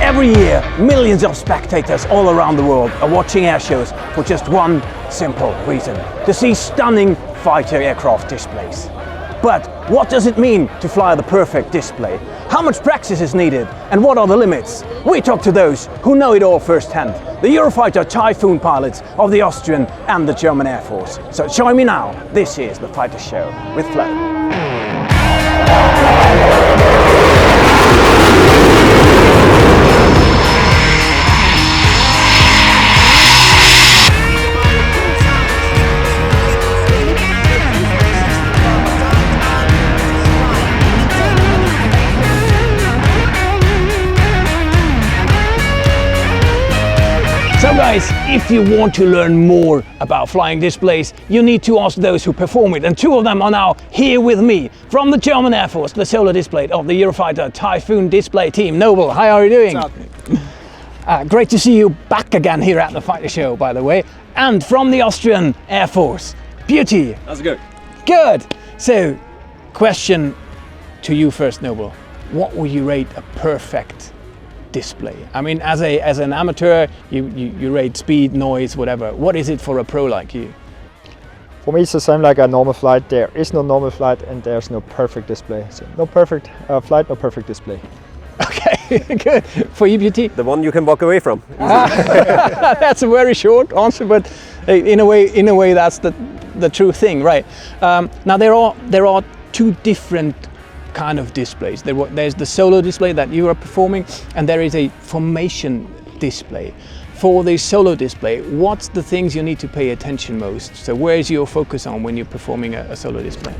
Every year, millions of spectators all around the world are watching air shows for just one simple reason: to see stunning fighter aircraft displays. But what does it mean to fly the perfect display? How much practice is needed, and what are the limits? We talk to those who know it all firsthand, the Eurofighter Typhoon pilots of the Austrian and the German Air Force. So join me now, this is the Fighter Show with Flo. So guys, if you want to learn more about flying displays, you need to ask those who perform it. And two of them are now here with me from the German Air Force, the solar display of the Eurofighter Typhoon display team. Noble, how are you doing? Great to see you back again here at the Fighter Show, by the way. And from the Austrian Air Force, Beauty. How's it going? Good. So, question to you first, Noble. What would you rate a perfect display? I mean, as an amateur, you rate speed, noise, whatever. What is it for a pro like you? For me, it's the same like a normal flight. There is no normal flight and there's no perfect display. So no perfect flight, no perfect display. Okay, good. For you, Beauty? The one you can walk away from. That's a very short answer, but in a way, that's the true thing, right? Now there are two different kind of displays. There's the solo display that you are performing, and there is a formation display. For the solo display, what's the things you need to pay attention most? So where is your focus on when you're performing a solo display?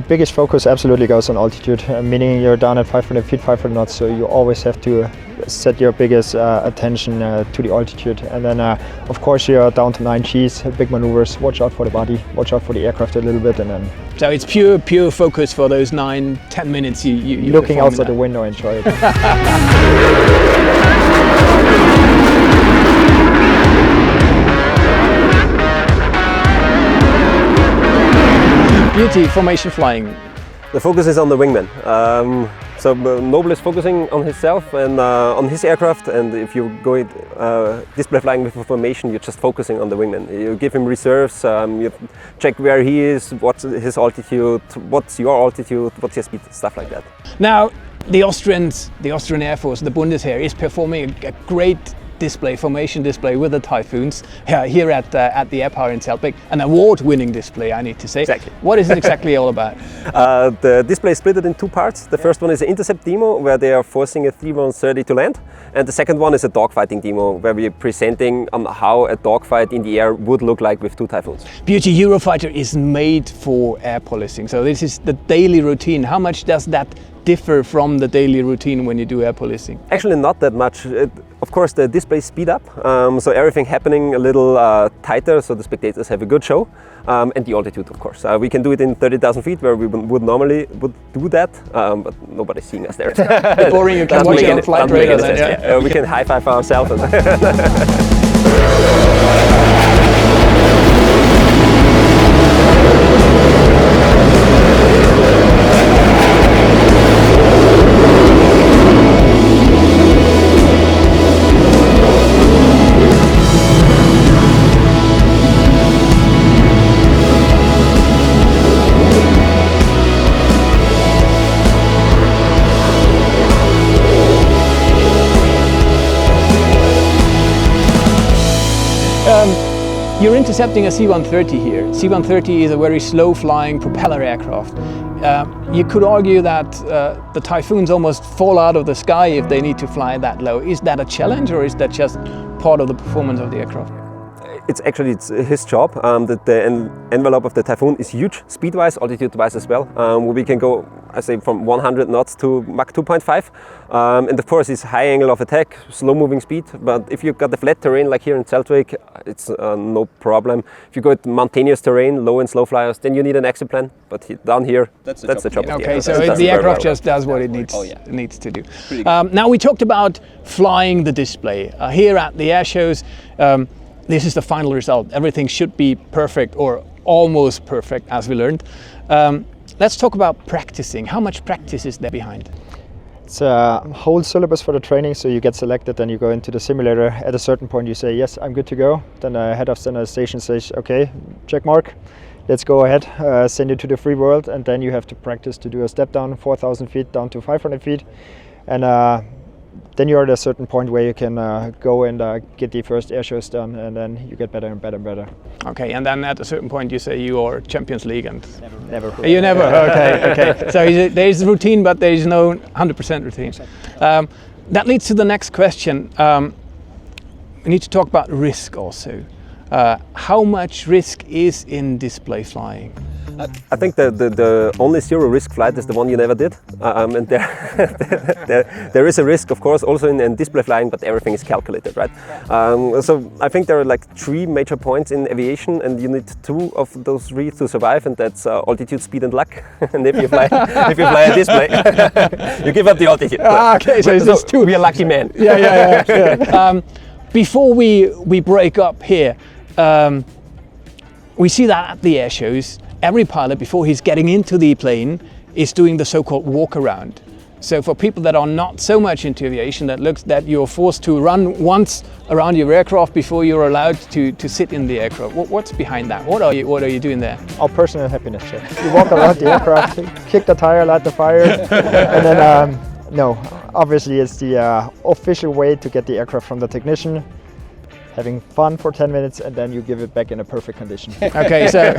Biggest focus absolutely goes on altitude, meaning you're down at 500 feet, 500 knots, so you always have to set your biggest attention to the altitude. And then of course you're down to 9 Gs, big maneuvers, watch out for the body, watch out for the aircraft a little bit, and then... So it's pure focus for those 9-10 minutes you looking outside the window, enjoy it. Beauty, formation flying. The focus is on the wingman. So Noble is focusing on himself and on his aircraft, and if you go display flying with a formation, you're just focusing on the wingman. You give him reserves, you check where he is, what's his altitude, what's your altitude, what's your speed, stuff like that. Now, the Austrian Air Force, the Bundesheer, is performing a great formation display with the Typhoons here at the AirPower in Zeltweg, an award-winning display, I need to say. Exactly. What is it exactly all about? The display is split in two parts. The first one is an intercept demo where they are forcing a 3130 to land, and the second one is a dogfighting demo where we're presenting how a dogfight in the air would look like with two Typhoons. Beauty, Eurofighter is made for air policing, so this is the daily routine. How much does that differ from the daily routine when you do air policing? Actually not that much. Of course the displays speed up, so everything happening a little tighter, so the spectators have a good show, and the altitude of course. We can do it in 30,000 feet where we would normally do that, but nobody's seeing us there. Boring, you can watch it on flight radar then, yeah. We can high five ourselves. You're intercepting a C-130 here. C-130 is a very slow flying propeller aircraft. You could argue that the Typhoons almost fall out of the sky if they need to fly that low. Is that a challenge, or is that just part of the performance of the aircraft? It's his job. The envelope of the Typhoon is huge, speed-wise, altitude-wise as well. We can go, I say, from 100 knots to Mach 2.5. And of course, it's high angle of attack, slow-moving speed. But if you've got the flat terrain like here in Zeltweg, it's no problem. If you go to mountainous terrain, low and slow flyers, then you need an exit plan. But down here, that's the job. Okay, so the aircraft just does what it needs to do. Now we talked about flying the display. Here at the air shows, this is the final result. Everything should be perfect or almost perfect, as we learned. Let's talk about practicing. How much practice is there behind? It's a whole syllabus for the training, so you get selected, then you go into the simulator. At a certain point you say, yes, I'm good to go. Then the head of standardization says, okay, check mark, let's go ahead, send you to the free world, and then you have to practice to do a step down 4,000 feet down to 500 feet. And then you're at a certain point where you can go and get the first air shows done, and then you get better and better and better. Okay, and then at a certain point you say you are Champions League and... Never. You never? Okay. So there is routine, but there is no 100% routine. That leads to the next question. We need to talk about risk also. How much risk is in display flying? I think the only zero risk flight is the one you never did, and there is a risk, of course, also in display flying, but everything is calculated, right? So I think there are like 3 major points in aviation, and you need 2 of those 3 to survive, and that's altitude, speed, and luck. And if you fly a display, you give up the altitude. Okay, so it's 2. We're a lucky man. Yeah. Before we break up here, we see that at the air shows. Every pilot, before he's getting into the plane, is doing the so-called walk around. So for people that are not so much into aviation, that you're forced to run once around your aircraft before you're allowed to sit in the aircraft. What's behind that? What are you doing there? Our personal happiness check. You walk around the aircraft, kick the tire, light the fire, and then no, obviously it's the official way to get the aircraft from the technician. Having fun for 10 minutes, and then you give it back in a perfect condition. Okay, so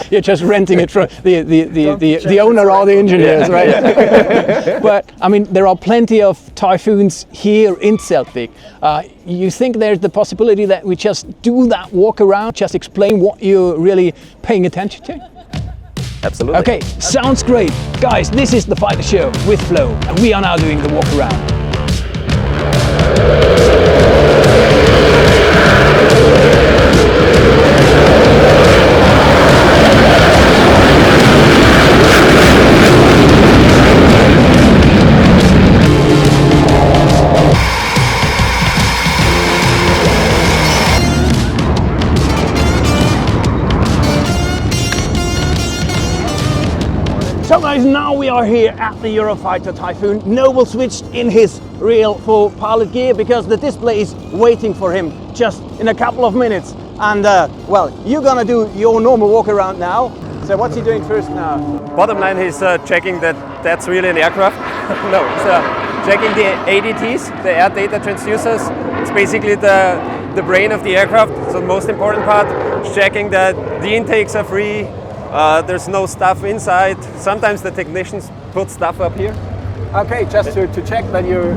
you're just renting it from the owner or the engineers, right? But I mean, there are plenty of Typhoons here in Zeltweg. You think there's the possibility that we just do that walk around, just explain what you're really paying attention to? Absolutely. Okay, sounds great. Guys, this is the Fighter Show with Flo, and we are now doing the walk around. So guys, now we are here at the Eurofighter Typhoon. Noble switched in his real full pilot gear because the display is waiting for him just in a couple of minutes. And well, you're gonna do your normal walk around now. So what's he doing first now? Bottom line, he's checking that that's really an aircraft. No, he's checking the ADTs, the air data transducers. It's basically the brain of the aircraft. So the most important part is checking that the intakes are free. There's no stuff inside. Sometimes the technicians put stuff up here. Okay, just to check that you're...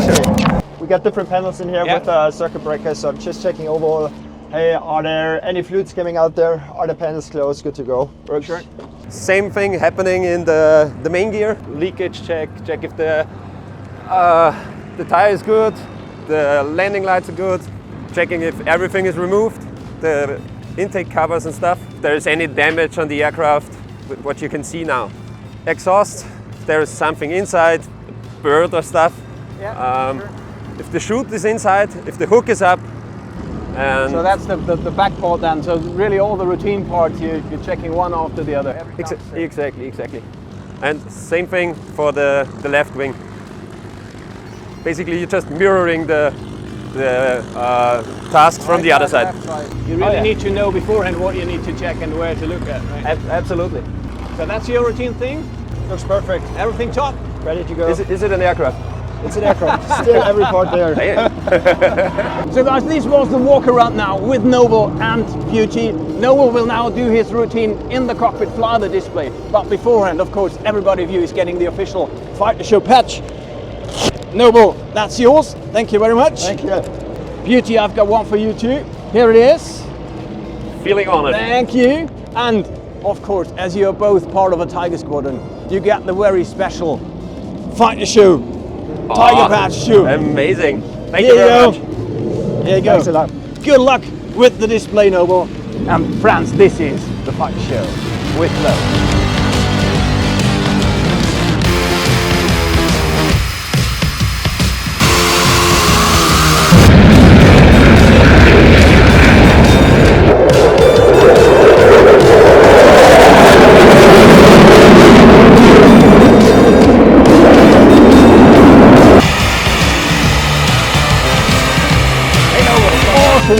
Sure. We got different panels in here with circuit breakers, so I'm just checking overall. Hey, are there any fluids coming out there? Are the panels closed? Good to go. Works. Sure. Same thing happening in the main gear. Leakage check if the tire is good, the landing lights are good, checking if everything is removed, the intake covers and stuff. If there is any damage on the aircraft, what you can see now. Exhaust, if there is something inside, bird or stuff. Yeah, sure. If the chute is inside, if the hook is up. And so that's the back part then. So really all the routine parts, you're checking one after the other. Exactly. And same thing for the left wing. Basically you're just mirroring the tasks from the other side. You really need to know beforehand what you need to check and where to look at, right? Absolutely. So that's your routine thing? Looks perfect. Everything top? Ready to go. Is it an aircraft? It's an aircraft. Still every part there. So guys, this was the walk around now with Noble and Beauty. Noble will now do his routine in the cockpit, fly the display. But beforehand, of course, everybody of you is getting the official Fighter Show patch. Noble, that's yours. Thank you very much. Thank you. Beauty, I've got one for you too. Here it is. Feeling honored. Thank you. And of course, as you're both part of a Tiger Squadron, you get the very special Fighter Show Tiger patch shoe. Amazing. Thank you very much. There you go. Thanks a lot. Good luck with the display, Noble. And friends, this is the Fighter Show with Flo.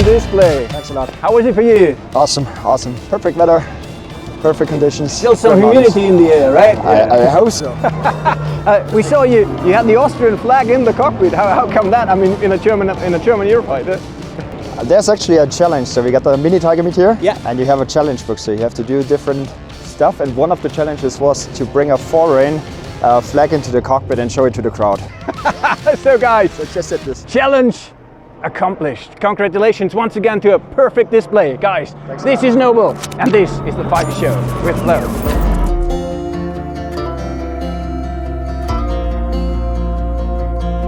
Display. Thanks a lot. How was it for you? Awesome, awesome. Perfect weather, perfect conditions. Still some humidity in the air, right? I hope so. We saw you had the Austrian flag in the cockpit. How come that? I mean, in a German Eurofighter. There's actually a challenge. So we got the mini Tiger meet here, yeah, and you have a challenge book. So you have to do different stuff. And one of the challenges was to bring a foreign flag into the cockpit and show it to the crowd. So guys, So just said this. challenge accomplished. Congratulations once again to a perfect display. Guys, this is Noble, and this is the Fighter Show with Flo.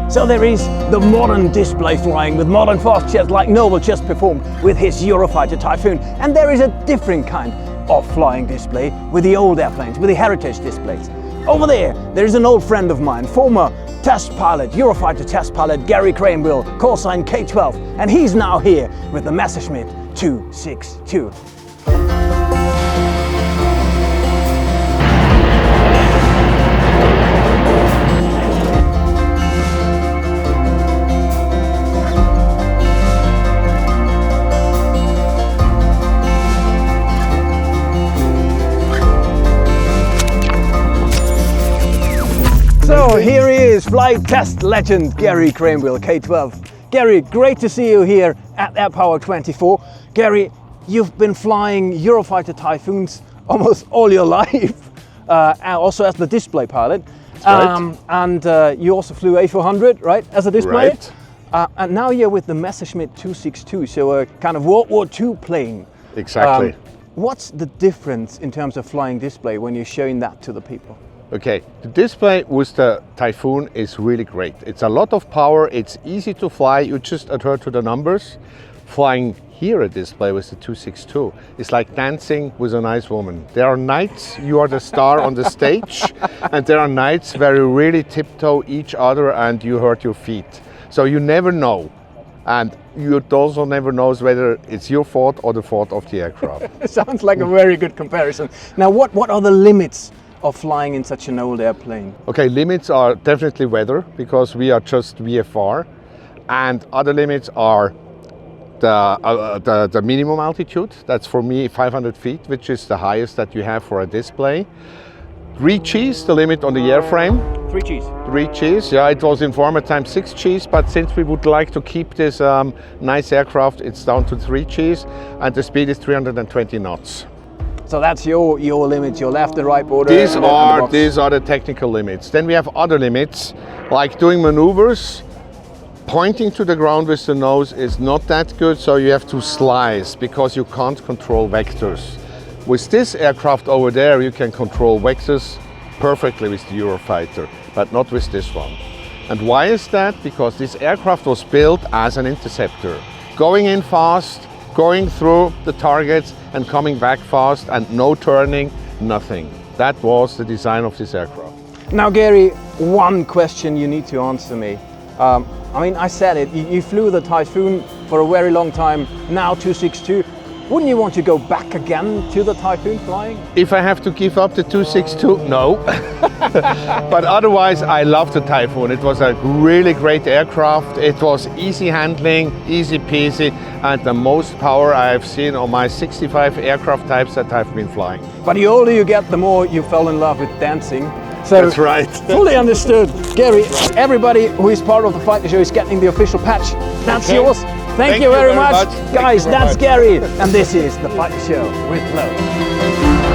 So there is the modern display flying with modern fast jets like Noble just performed with his Eurofighter Typhoon. And there is a different kind of flying display with the old airplanes, with the heritage displays. Over there is an old friend of mine, former test pilot, Eurofighter test pilot Geri Krähenbühl, call sign K12, and he's now here with the Messerschmitt 262. So here he is, flight test legend Geri Krähenbühl, K12. Geri, great to see you here at AirPower 24. Geri, you've been flying Eurofighter Typhoons almost all your life, also as the display pilot. Right. And you also flew A400, right, as a display? Right. And now you're with the Messerschmitt 262, so a kind of World War II plane. Exactly. What's the difference in terms of flying display when you're showing that to the people? Okay, the display with the Typhoon is really great. It's a lot of power, it's easy to fly, you just adhere to the numbers. Flying here a display with the 262 is like dancing with a nice woman. There are nights you are the star on the stage, and there are nights where you really tiptoe each other and you hurt your feet. So you never know. And you also never know whether it's your fault or the fault of the aircraft. Sounds like a very good comparison. Now, what are the limits of flying in such an old airplane? Okay, limits are definitely weather, because we are just VFR, and other limits are the minimum altitude. That's for me 500 feet, which is the highest that you have for a display. 3 Gs, the limit on the airframe. 3 Gs. 3 Gs, yeah, it was in former time 6 Gs, but since we would like to keep this nice aircraft, it's down to 3 Gs, and the speed is 320 knots. So that's your limit, your left and right border. These and are the technical limits. Then we have other limits, like doing maneuvers. Pointing to the ground with the nose is not that good, so you have to slice, because you can't control vectors. With this aircraft over there, you can control vectors perfectly with the Eurofighter, but not with this one. And why is that? Because this aircraft was built as an interceptor, going in fast, going through the targets and coming back fast, and no turning, nothing. That was the design of this aircraft. Now, Geri, one question you need to answer me. I mean, I said it, you flew the Typhoon for a very long time, now 262. Wouldn't you want to go back again to the Typhoon flying? If I have to give up the 262, no. But otherwise, I love the Typhoon. It was a really great aircraft. It was easy handling, easy peasy, and the most power I have seen on my 65 aircraft types that I've been flying. But the older you get, the more you fell in love with dancing. So That's right. fully understood. Geri, everybody who is part of the Fighter Show is getting the official patch. That's Okay. yours. Thank you very much. Thank Guys, you very that's much. Geri, and this is the Fighter Show with Flo.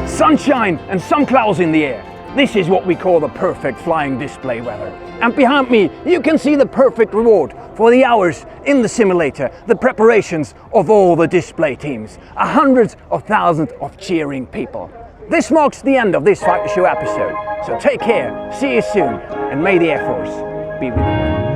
Sunshine and some clouds in the air. This is what we call the perfect flying display weather. And behind me, you can see the perfect reward for the hours in the simulator, the preparations of all the display teams, hundreds of thousands of cheering people. This marks the end of this Fighter Show episode. So take care, see you soon, and may the Air Force be with you.